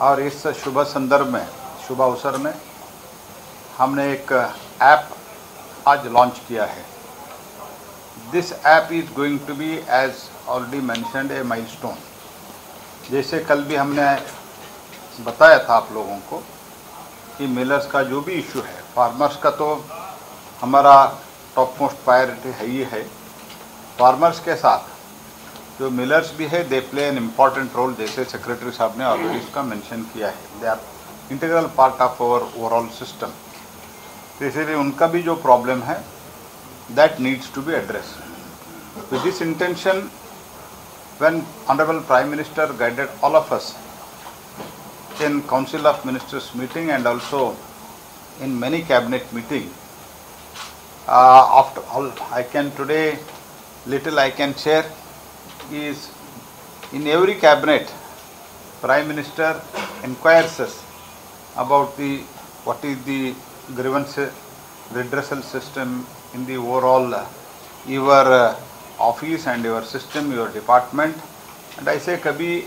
और इस शुभ संदर्भ में, शुभ अवसर में हमने एक ऐप आज लॉन्च किया है। This app is going to be as already mentioned a milestone. जैसे कल भी हमने बताया था आप लोगों को कि मिलर्स का जो भी इशू है, फार्मर्स का तो हमारा टॉप मोस्ट प्रायोरिटी है ही है। फार्मर्स के साथ जो मिलर्स भी है, they play an important role, जैसे सेक्रेटरी साहब ने ऑलरेडी इसका मेंशन किया है। They are integral part of our overall system. तो इसीलिए उनका भी जो प्रॉब्लम है that needs to be addressed. With this intention, when Honorable Prime Minister guided all of us in Council of Ministers meeting and also in many cabinet meeting, after all I can today, little I can share is in every cabinet, Prime Minister inquires us about what is the grievance redressal system in the overall your office and your system, your department. And ऐसे कभी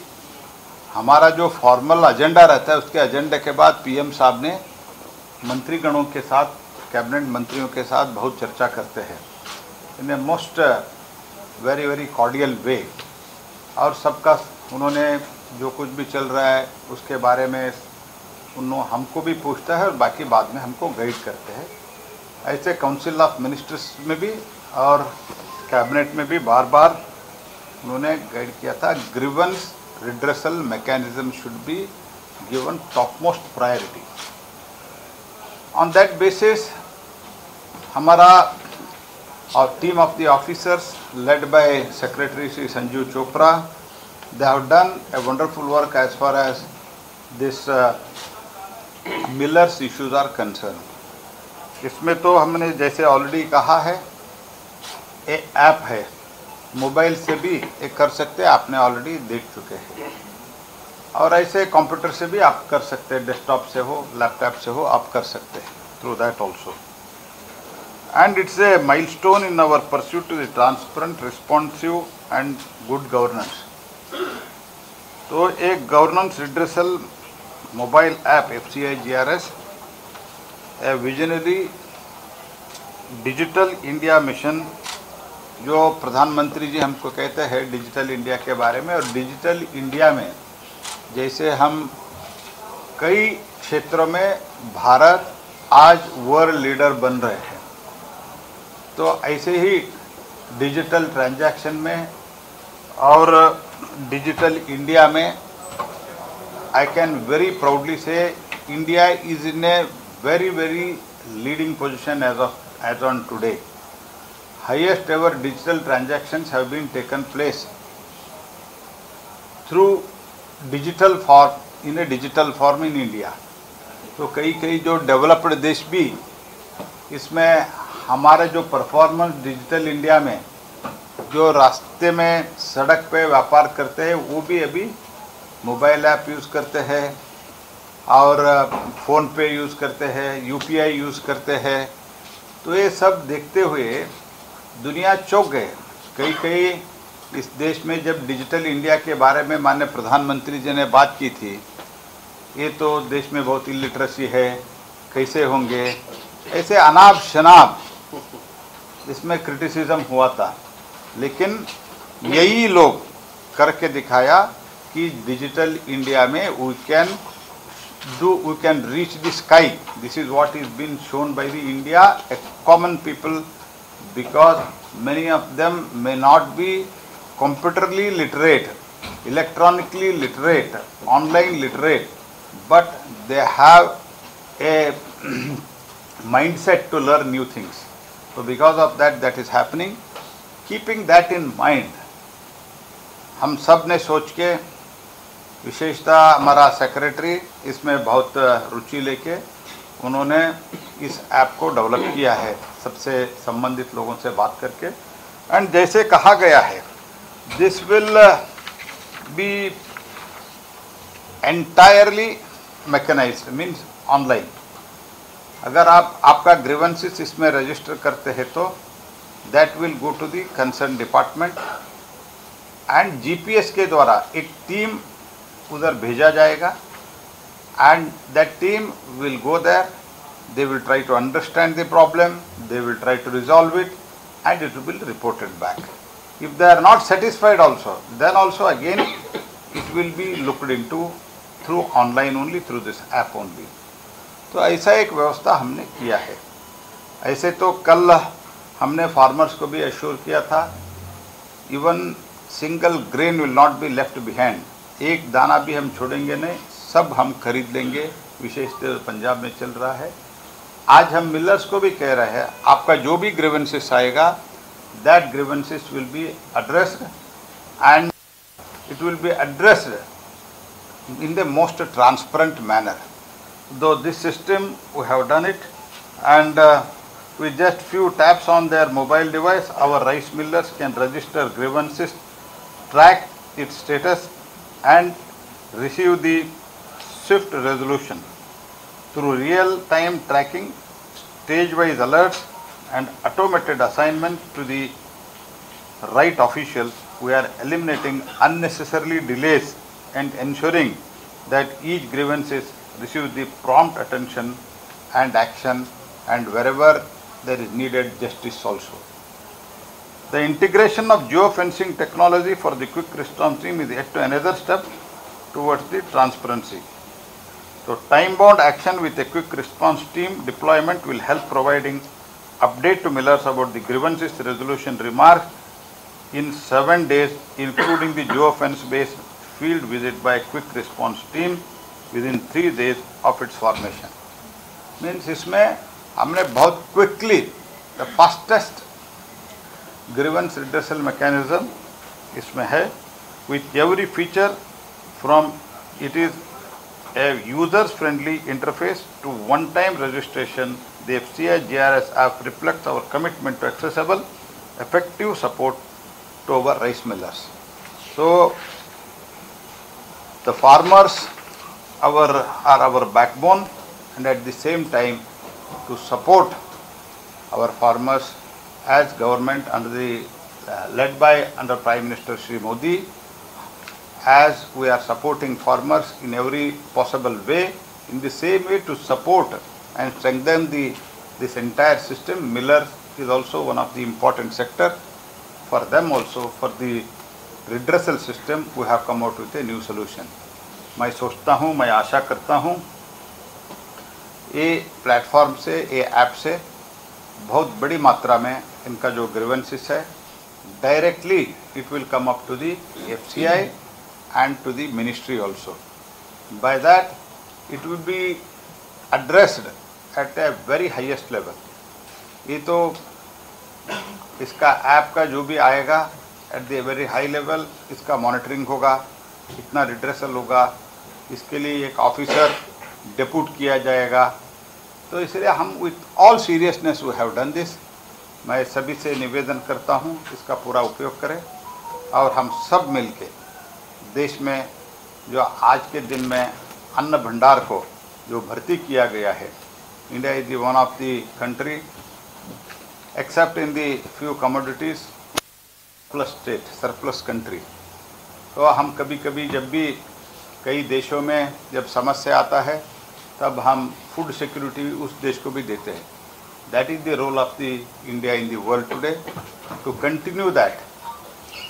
हमारा जो formal agenda रहता है, उसके एजेंडे के बाद पीएम साहब ने मंत्रीगणों के साथ, कैबिनेट मंत्रियों के साथ बहुत चर्चा करते हैं in a most very very cordial way. और सबका उन्होंने जो कुछ भी चल रहा है उसके बारे में उन्होंने हमको भी पूछता है और बाकी बाद में हमको गाइड करते हैं। ऐसे काउंसिल ऑफ मिनिस्टर्स में भी और कैबिनेट में भी बार बार उन्होंने गाइड किया था, grievance redressal mechanism should be given top most priority. On that basis हमारा और team of the officers led by secretary Shri Sanjeev Chopra, they have done a wonderful work as far as this millers issues are concern. इसमें तो हमने जैसे already कहा है, ये app है, मोबाइल से भी एक कर सकते हैं, आपने ऑलरेडी देख चुके हैं। और ऐसे कंप्यूटर से भी आप कर सकते हैं, डेस्कटॉप से हो, लैपटॉप से हो, आप कर सकते हैं through that also. And it's a milestone in our pursuit to the transparent, responsive and good governance. तो एक governance redressal mobile app FCI GRS, a visionary digital India mission, जो प्रधानमंत्री जी हमको कहते हैं डिजिटल इंडिया के बारे में। और डिजिटल इंडिया में जैसे हम कई क्षेत्रों में भारत आज वर्ल्ड लीडर बन रहे हैं, तो ऐसे ही डिजिटल ट्रांजैक्शन में और डिजिटल इंडिया में I can very proudly say India is in a very very leading position as on today. Highest ever digital transactions have been taken place through digital form, in a digital form in India। तो कई जो developed देश भी इसमें हमारे जो performance digital India में जो रास्ते में सड़क पे व्यापार करते हैं, वो भी अभी मोबाइल ऐप यूज़ करते हैं और फ़ोन पे यूज़ करते हैं, UPI यूज़ करते हैं। तो ये सब देखते हुए दुनिया चौंक गए। कई इस देश में जब डिजिटल इंडिया के बारे में माननीय प्रधानमंत्री जी ने बात की थी, ये तो देश में बहुत इलिटरेसी है, कैसे होंगे, ऐसे अनाप शनाप इसमें क्रिटिसिज्म हुआ था। लेकिन यही लोग करके दिखाया कि डिजिटल इंडिया में we can reach the sky. This is what is been shown by the India, a common people, because many of them may not be computerly literate, electronically literate, online literate, but they have a mindset to learn new things. So because of that, that is happening. Keeping that in mind, हम सब ने सोच के, विशेषतः हमारा secretary इसमें बहुत रुचि लेके उन्होंने इस ऐप को डेवलप किया है, सबसे संबंधित लोगों से बात करके। एंड जैसे कहा गया है, this will be entirely mechanized, means online. अगर आपका ग्रीवेंसेस इसमें रजिस्टर करते हैं तो that will go to the concern department and GPS के द्वारा एक टीम उधर भेजा जाएगा and that team will go there, they will try to understand the problem, they will try to resolve it, and it will be reported back. If they are not satisfied also, then also again it will be looked into through online only, through this app only. तो ऐसा एक व्यवस्था हमने किया है। ऐसे तो कल हमने फार्मर्स को भी एश्योर किया था, even single grain will not be left behind, एक दाना भी हम छोड़ेंगे नहीं, सब हम खरीद लेंगे, विशेषतः पंजाब में चल रहा है। आज हम मिलर्स को भी कह रहे हैं, आपका जो भी ग्रीवेंसेस आएगा, that grievances will be addressed and it will be addressed in the most transparent manner. Though this system we have done it, and with just few taps on their mobile device, our rice millers can register grievances, track its status, and receive the swift resolution through real-time tracking, stage-wise alerts, and automated assignment to the right officials. We are eliminating unnecessarily delays and ensuring that each grievances receive the prompt attention and action, and wherever there is needed justice also. The integration of geofencing technology for the quick response team is yet another step towards the transparency. So time-bound action with a quick response team deployment will help providing update to millers about the grievances resolution remarks in 7 days, including the geofence-based field visit by quick response team within 3 days of its formation. Means इसमें हमने बहुत quickly the fastest grievance redressal mechanism इसमें है, with every feature from it is a users friendly interface to one-time registration. The FCI GRS app reflects our commitment to accessible, effective support to our rice millers. So the farmers are our backbone, and at the same time to support our farmers as government under the led by under Prime Minister Shri Modi, as we are supporting farmers in every possible way, in the same way to support and strengthen this entire system. Miller is also one of the important sector. For them also, for the redressal system, we have come out with a new solution. मैं सोचता हूँ, मैं आशा करता हूँ ये platform से, ये app से बहुत बड़ी मात्रा में इनका जो ग्रीवेंसेस है, directly it will come up to the FCI and to the ministry also. By that it will be addressed at a very highest level. ये तो इसका ऐप का जो भी आएगा at the very high level, इसका monitoring होगा, इतना रिड्रेसल होगा, इसके लिए एक ऑफिसर डेप्यूट किया जाएगा. तो इसलिए हम with all seriousness we have done this. मैं सभी से निवेदन करता हूँ इसका पूरा उपयोग करें, और हम सब मिलके देश में जो आज के दिन में अन्न भंडार को जो भर्ती किया गया है, India is the one of the country accept in the few commodities plus state surplus country. तो हम कभी कभी जब भी कई देशों में जब समस्या आता है, तब हम फूड सिक्योरिटी उस देश को भी देते हैं. That is the role of the India in the world today, to continue that.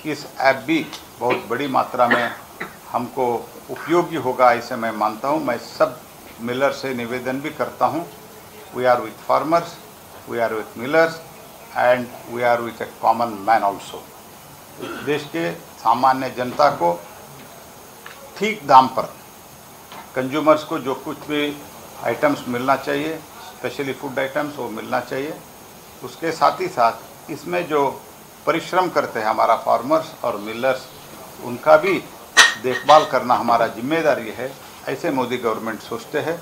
इस ऐप भी बहुत बड़ी मात्रा में हमको उपयोगी होगा ऐसे मैं मानता हूँ. मैं सब मिलर से निवेदन भी करता हूँ, we are with farmers, we are with millers, and we are with a common man also. देश के सामान्य जनता को ठीक दाम पर कंज्यूमर्स को जो कुछ भी आइटम्स मिलना चाहिए, स्पेशली फूड आइटम्स, वो मिलना चाहिए. उसके साथ ही साथ इसमें जो परिश्रम करते हैं हमारा फार्मर्स और मिलर्स, उनका भी देखभाल करना हमारा जिम्मेदारी है, ऐसे मोदी गवर्नमेंट सोचते हैं.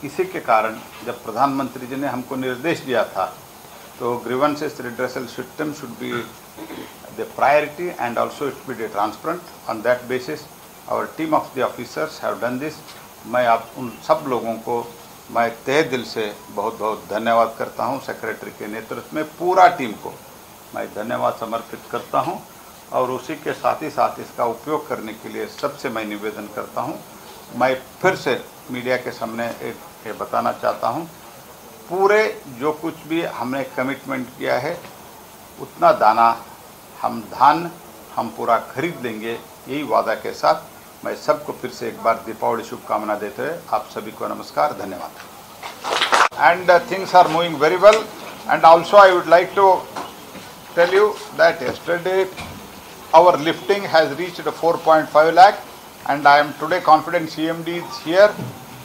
इसी के कारण जब प्रधानमंत्री जी ने हमको निर्देश दिया था, तो grievances redressal system should be the priority and also it be transparent. On that basis our team of the officers have done this. मैं आप उन सब लोगों को मैं तहे दिल से बहुत बहुत धन्यवाद करता हूं. सेक्रेटरी के नेतृत्व में पूरा टीम को मैं धन्यवाद समर्पित करता हूं, और उसी के साथ ही साथ इसका उपयोग करने के लिए सबसे मैं निवेदन करता हूं. मैं फिर से मीडिया के सामने ये बताना चाहता हूँ, पूरे जो कुछ भी हमने कमिटमेंट किया है उतना दाना धान हम पूरा खरीद लेंगे, यही वादा के साथ मैं सबको फिर से एक बार दीपावली शुभकामना देते हुए आप सभी को नमस्कार, धन्यवाद। And things are moving very well and also I would like to tell you that yesterday our lifting has reached 4.5 lakh and I am today confident CMD is here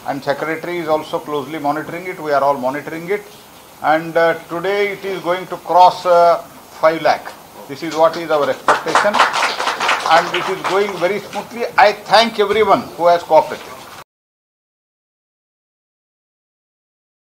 and Secretary is also closely monitoring it. We are all monitoring it and today it is going to cross 5 lakh. This is what is our expectation and it is going very smoothly. I thank everyone who has cooperated.